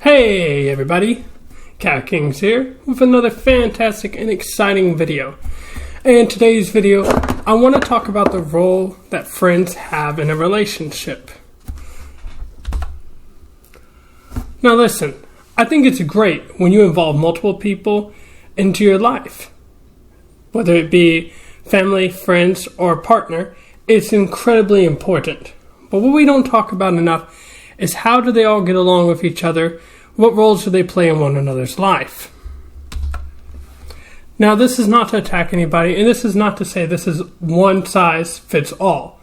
Hey everybody, Cat Kings here with another fantastic and exciting video. In today's video, I want to talk about the role that friends have in a relationship. Now listen, I think it's great when you involve multiple people into your life. Whether it be family, friends, or a partner, it's incredibly important. But what we don't talk about enough is how do they all get along with each other? What roles do they play in one another's life? Now, this is not to attack anybody, and this is not to say this is one size fits all.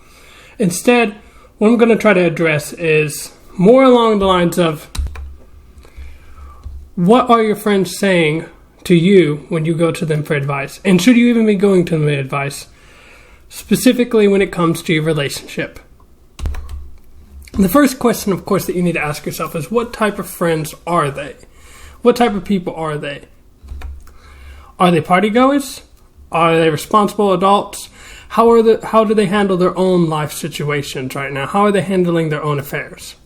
Instead, what I'm going to try to address is more along the lines of what are your friends saying to you when you go to them for advice? And should you even be going to them for advice, specifically when it comes to your relationship? The first question, of course, that you need to ask yourself is what type of friends are they? What type of people are they? Are they partygoers? Are they responsible adults? How do they handle their own life situations right now? How are they handling their own affairs?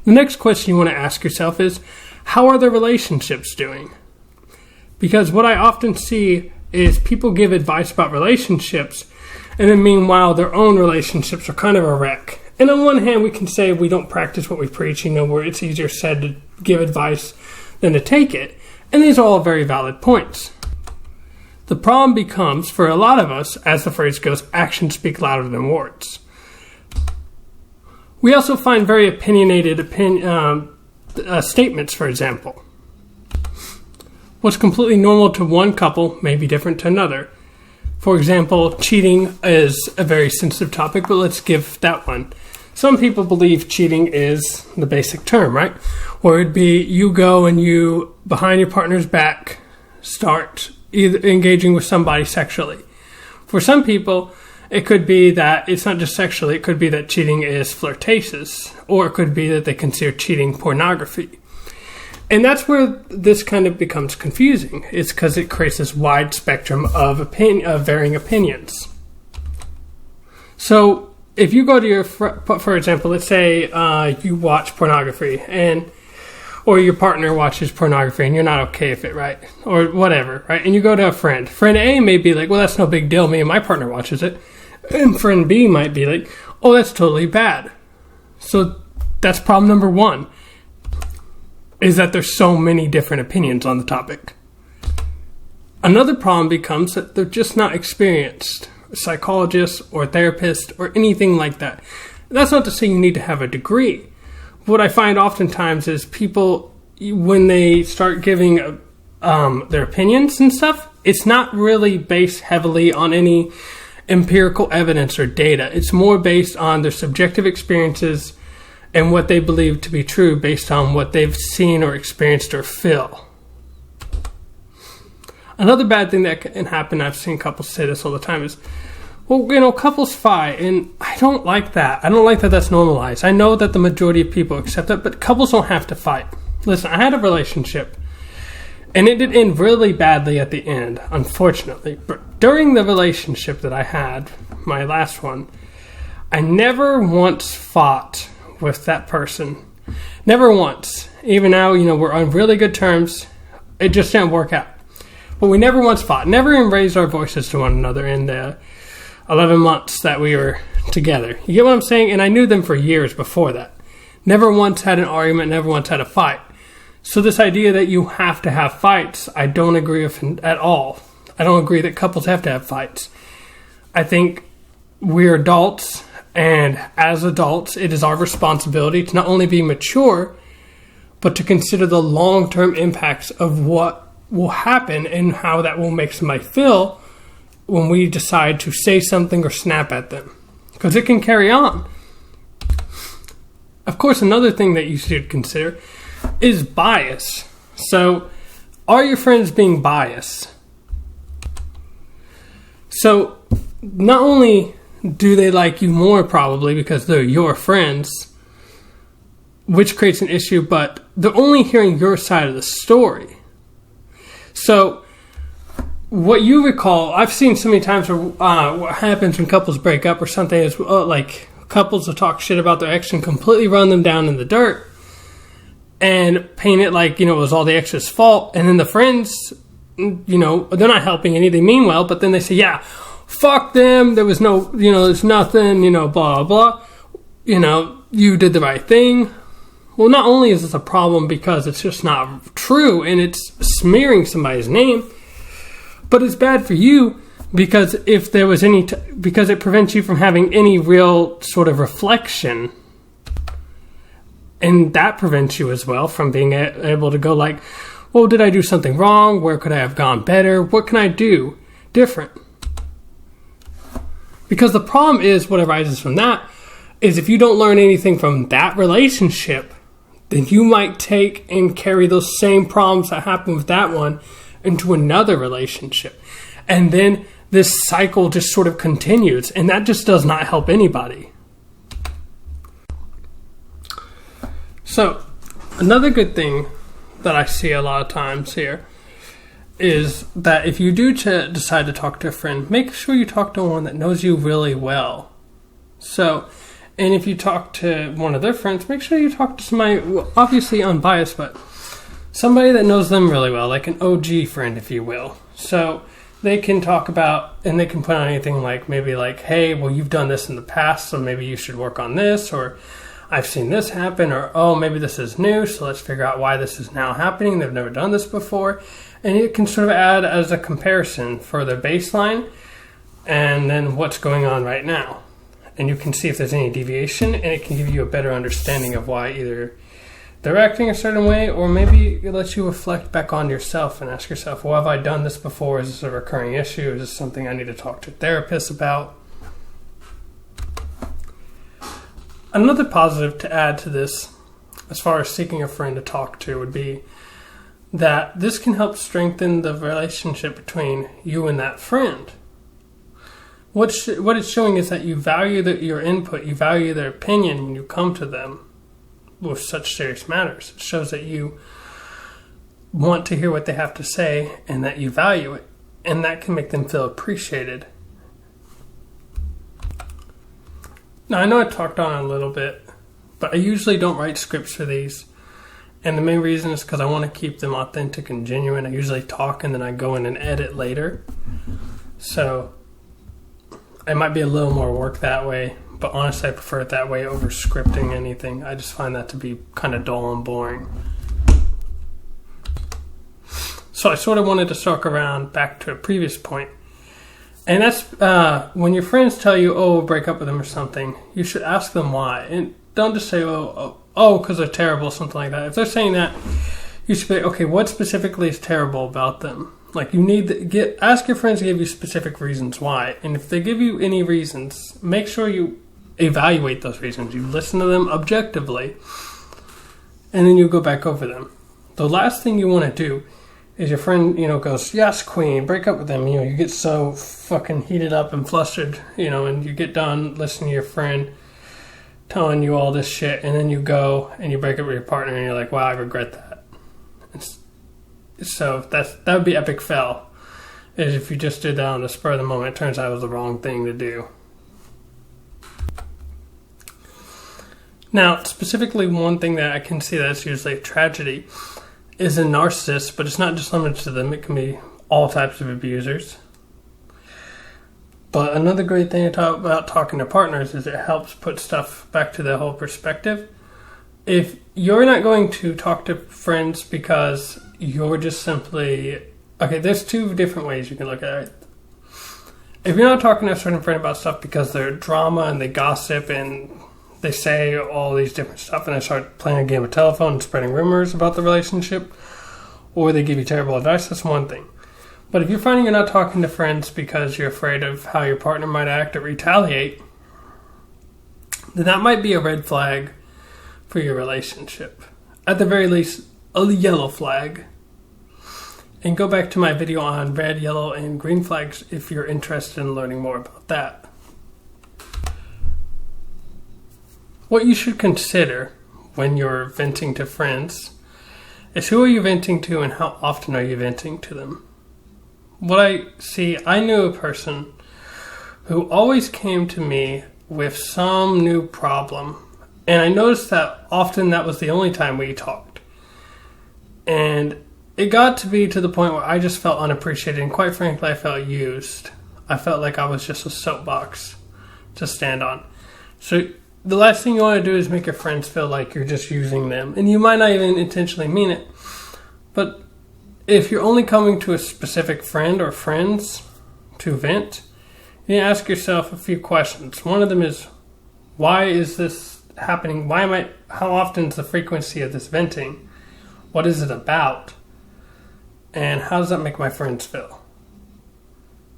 The next question you want to ask yourself is, how are their relationships doing? Because what I often see is people give advice about relationships, and then meanwhile their own relationships are kind of a wreck. And on one hand, we can say we don't practice what we preach, where it's easier said to give advice than to take it. And these are all very valid points. The problem becomes, for a lot of us, as the phrase goes, actions speak louder than words. We also find very opinionated statements, for example. What's completely normal to one couple may be different to another. For example, cheating is a very sensitive topic, but let's give that one. Some people believe cheating is the basic term, right? Or it'd be you go and you, behind your partner's back, start either engaging with somebody sexually. For some people, it could be that it's not just sexually, it could be that cheating is flirtatious, or it could be that they consider cheating pornography. And that's where this kind of becomes confusing. It's because it creates this wide spectrum of varying opinions. So if you go to your, for example, let's say you watch pornography or your partner watches pornography and you're not okay with it, right? Or whatever, right? And you go to a friend. Friend A may be like, well, that's no big deal. Me and my partner watches it. And friend B might be like, oh, that's totally bad. So that's problem number one, is that there's so many different opinions on the topic. Another problem becomes that they're just not experienced psychologists or therapists or anything like that. That's not to say you need to have a degree. What I find oftentimes is people, when they start giving their opinions and stuff, it's not really based heavily on any empirical evidence or data. It's more based on their subjective experiences and what they believe to be true based on what they've seen or experienced or feel. Another bad thing that can happen, I've seen couples say this all the time, is, well, couples fight, and I don't like that. I don't like that that's normalized. I know that the majority of people accept that, but couples don't have to fight. Listen, I had a relationship, and it did end really badly at the end, unfortunately. But during the relationship that I had, my last one, I never once fought with that person. Never once. Even now, we're on really good terms. It just didn't work out. But we never once fought. Never even raised our voices to one another in the 11 months that we were together. You get what I'm saying? And I knew them for years before that. Never once had an argument. Never once had a fight. So this idea that you have to have fights, I don't agree with at all. I don't agree that couples have to have fights. I think we're adults. And as adults, it is our responsibility to not only be mature, but to consider the long-term impacts of what will happen and how that will make somebody feel when we decide to say something or snap at them. Because it can carry on. Of course, another thing that you should consider is bias. So, are your friends being biased? So, not only do they like you more probably because they're your friends, which creates an issue, but they're only hearing your side of the story. So what you recall, I've seen so many times where what happens when couples break up or something is like couples will talk shit about their ex and completely run them down in the dirt. and paint it like, it was all the ex's fault. And then the friends, they're not helping any. They mean well, but then they say, yeah, fuck them. There was no, there's nothing, blah, blah. You did the right thing. Well, not only is this a problem because it's just not true and it's smearing somebody's name, but it's bad for you because if there was because it prevents you from having any real sort of reflection. And that prevents you as well from being able to go like, well, did I do something wrong? Where could I have gone better? What can I do different? Because the problem is what arises from that is if you don't learn anything from that relationship, then you might take and carry those same problems that happened with that one into another relationship. And then this cycle just sort of continues, and that just does not help anybody. So, another good thing that I see a lot of times here is that if you do decide to talk to a friend, make sure you talk to one that knows you really well. So, and if you talk to one of their friends, make sure you talk to somebody, obviously unbiased, but somebody that knows them really well, like an OG friend, if you will. So, they can talk about, and they can put on anything like, maybe like, hey, well, you've done this in the past, so maybe you should work on this, or I've seen this happen, or, oh, maybe this is new, so let's figure out why this is now happening. They've never done this before. And it can sort of add as a comparison for their baseline and then what's going on right now. And you can see if there's any deviation, and it can give you a better understanding of why either they're acting a certain way, or maybe it lets you reflect back on yourself and ask yourself, well, have I done this before? Is this a recurring issue? Is this something I need to talk to a therapist about? Another positive to add to this, as far as seeking a friend to talk to, would be that this can help strengthen the relationship between you and that friend. What it's showing is that you value your input, you value their opinion when you come to them with such serious matters. It shows that you want to hear what they have to say and that you value it, and that can make them feel appreciated. Now, I know I talked on it a little bit, but I usually don't write scripts for these. And the main reason is because I want to keep them authentic and genuine. I usually talk and then I go in and edit later. So it might be a little more work that way, but honestly I prefer it that way over scripting anything. I just find that to be kind of dull and boring. So I sort of wanted to circle around back to a previous point. And that's when your friends tell you, oh, we'll break up with them or something, you should ask them why. And don't just say, because they're terrible, something like that. If they're saying that, you should say, okay, what specifically is terrible about them? Like, you need to ask your friends to give you specific reasons why. And if they give you any reasons, make sure you evaluate those reasons. You listen to them objectively, and then you go back over them. The last thing you want to do is your friend, goes, yes, queen, break up with them. You get so fucking heated up and flustered, and you get done listening to your friend telling you all this shit, and then you go and you break up with your partner, and you're like, wow, I regret that. So that would be epic fail. Is if you just did that on the spur of the moment, it turns out it was the wrong thing to do. Now, specifically, one thing that I can see that's usually a tragedy is a narcissist, but it's not just limited to them. It can be all types of abusers. But another great thing about talking to partners is it helps put stuff back to the whole perspective. If you're not going to talk to friends because you're just simply... Okay, there's two different ways you can look at it. If you're not talking to a certain friend about stuff because they're drama and they gossip and they say all these different stuff and they start playing a game of telephone and spreading rumors about the relationship, or they give you terrible advice, that's one thing. But if you're finding you're not talking to friends because you're afraid of how your partner might act or retaliate, then that might be a red flag for your relationship. At the very least, a yellow flag. And go back to my video on red, yellow, and green flags if you're interested in learning more about that. What you should consider when you're venting to friends is who are you venting to and how often are you venting to them. I knew a person who always came to me with some new problem, and I noticed that often that was the only time we talked. And it got to be to the point where I just felt unappreciated, and quite frankly, I felt used. I felt like I was just a soapbox to stand on. So the last thing you want to do is make your friends feel like you're just using them. And you might not even intentionally mean it. But if you're only coming to a specific friend or friends to vent, you need to ask yourself a few questions. One of them is, why is this happening? How often is the frequency of this venting? What is it about? And how does that make my friends feel?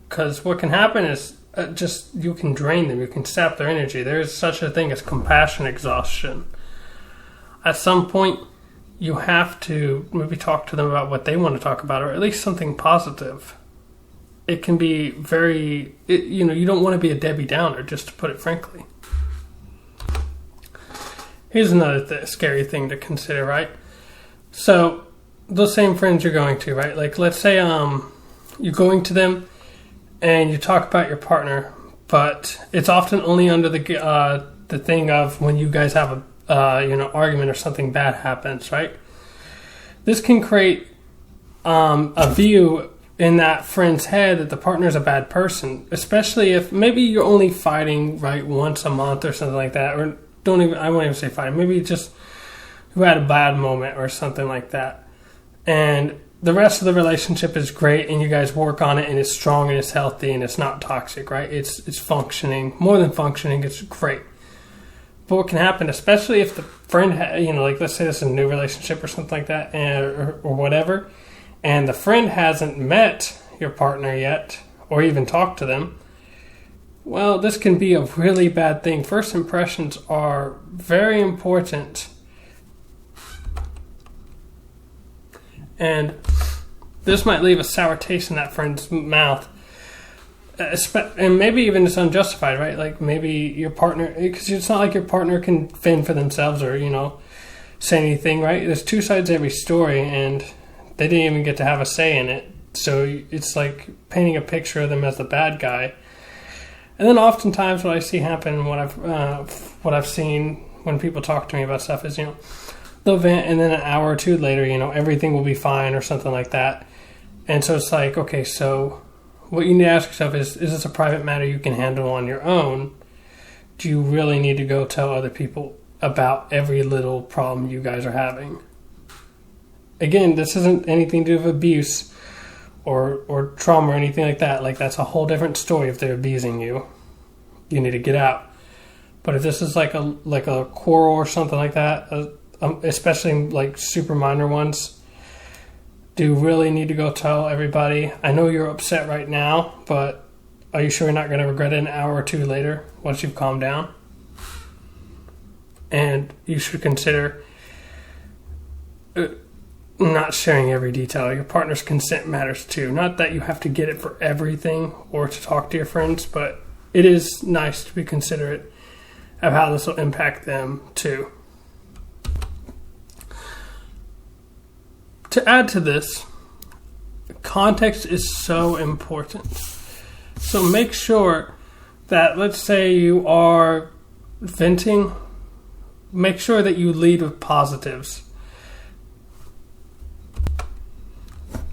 Because what can happen is you can drain them. You can sap their energy. There is such a thing as compassion exhaustion. At some point, you have to maybe talk to them about what they want to talk about, or at least something positive. It can be you don't want to be a Debbie Downer, just to put it frankly. Here's another scary thing to consider, right? So, those same friends you're going to, right? Like, let's say you're going to them and you talk about your partner, but it's often only under the thing of when you guys have a argument or something bad happens, right? This can create a view in that friend's head that the partner's a bad person, especially if maybe you're only fighting right once a month or something like that, or I won't even say fighting, maybe just who had a bad moment or something like that. And the rest of the relationship is great, and you guys work on it, and it's strong, and it's healthy, and it's not toxic, right? It's functioning. More than functioning, it's great. But what can happen, especially if the friend, like let's say this is a new relationship or something like that, or whatever, and the friend hasn't met your partner yet, or even talked to them, well, this can be a really bad thing. First impressions are very important. And this might leave a sour taste in that friend's mouth. And maybe even it's unjustified, right? Like maybe your partner, because it's not like your partner can fend for themselves or, say anything, right? There's two sides to every story, and they didn't even get to have a say in it. So it's like painting a picture of them as the bad guy. And then oftentimes what I see happen, what I've seen when people talk to me about stuff is, they'll vent, and then an hour or two later, everything will be fine or something like that. And so it's like, okay, so what you need to ask yourself is this a private matter you can handle on your own? Do you really need to go tell other people about every little problem you guys are having? Again, this isn't anything to do with abuse or trauma or anything like that. Like, that's a whole different story. If they're abusing you, you need to get out. But if this is like a quarrel or something like that, especially like super minor ones, do you really need to go tell everybody? I know you're upset right now, but are you sure you're not going to regret it an hour or two later once you've calmed down? And you should consider not sharing every detail. Your partner's consent matters too. Not that you have to get it for everything or to talk to your friends, but it is nice to be considerate of how this will impact them too. To add to this, context is so important. So make sure that, let's say you are venting, make sure that you lead with positives.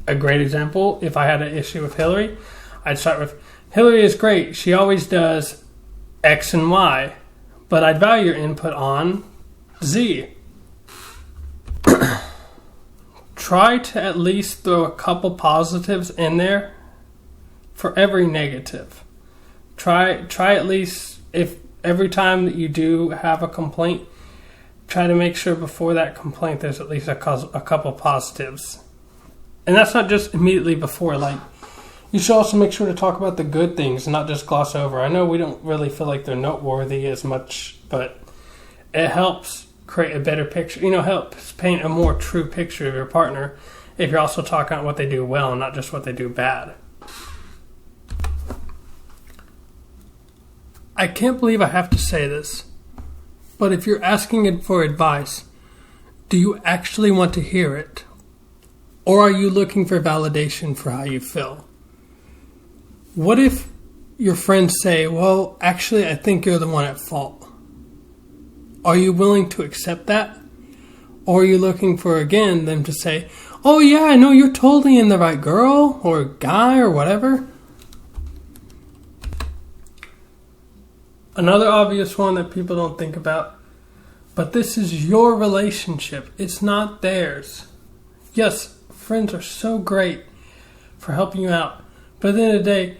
A great example, if I had an issue with Hillary, I'd start with, Hillary is great. She always does X and Y, but I'd value your input on Z. Try to at least throw a couple positives in there for every negative. Try at least, if every time that you do have a complaint, try to make sure before that complaint there's at least a couple positives. And that's not just immediately before. Like, you should also make sure to talk about the good things and not just gloss over. I know we don't really feel like they're noteworthy as much, but it helps create a better picture. Helps paint a more true picture of your partner if you're also talking about what they do well and not just what they do bad. I can't believe I have to say this, but if you're asking it for advice, do you actually want to hear it? Or are you looking for validation for how you feel? What if your friends say, well, actually, I think you're the one at fault? Are you willing to accept that? Or are you looking for, again, them to say, oh yeah, I know you're totally in the right, girl or guy or whatever. Another obvious one that people don't think about, but this is your relationship. It's not theirs. Yes, friends are so great for helping you out, but at the end of the day,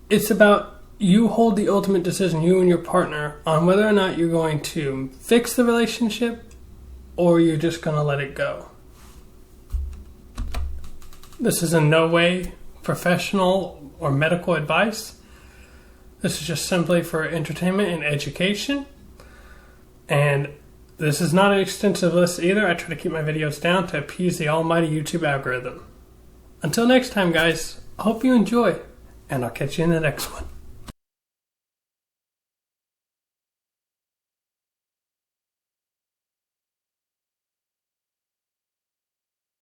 it's about you hold the ultimate decision, you and your partner, on whether or not you're going to fix the relationship or you're just going to let it go. This is in no way professional or medical advice. This is just simply for entertainment and education. And this is not an extensive list either. I try to keep my videos down to appease the almighty YouTube algorithm. Until next time, guys, I hope you enjoy, and I'll catch you in the next one.